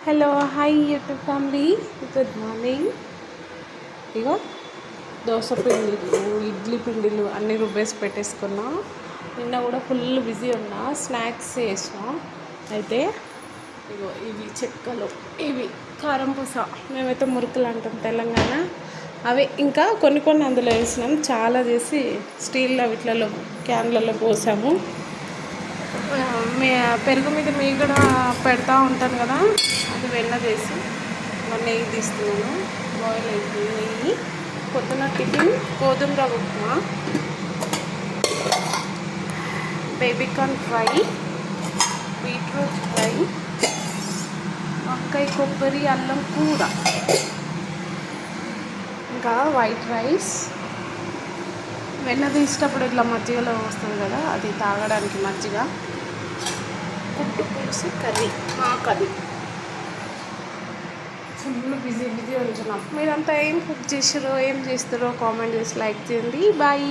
Hello hi YouTube family, good morning. ఇగో దోశ పిండిలు, ఇడ్లీ పిండిలు అన్నీ రుబ్బేసి పెట్టేసుకున్నా. నిన్న కూడా ఫుల్ బిజీ ఉన్నా, స్నాక్స్ చేసిన. అయితే ఇగో ఇవి చెక్కలు, ఇవి కారం పూస, మేమైతే మురుకులు అంటాం తెలంగాణ. అవి ఇంకా కొన్ని అందులో వేసినాం. చాలా చేసి స్టీల్ వీటిలలో క్యాన్లలో పోసాము. పెరుగు మీద మీగడ పెడతా ఉంటాను కదా, అది వెన్న చేసి నెయ్యి తీస్తున్నాను. బాయిల్ అయిపోయి నెయ్యి. పొద్దున టిఫిన్ గోధుమ రవ్వ upma, baby corn fry, beetroot fry, వంకాయ కొబ్బరి అల్లం కూర, ఇంకా వైట్ రైస్. వెన్న తీసేటప్పుడు ఇట్లా మజ్జిగలో వస్తుంది కదా, అది తాగడానికి మజ్జిగ. గుడ్డు పులుసు కర్రీ, మాకు అది ఫుల్ బిజీ ఉంటున్నాం. మీరంతా ఏం కుక్ చేసారో, ఏం చేస్తారో కామెంట్ చేసి లైక్ చేయండి. బాయ్.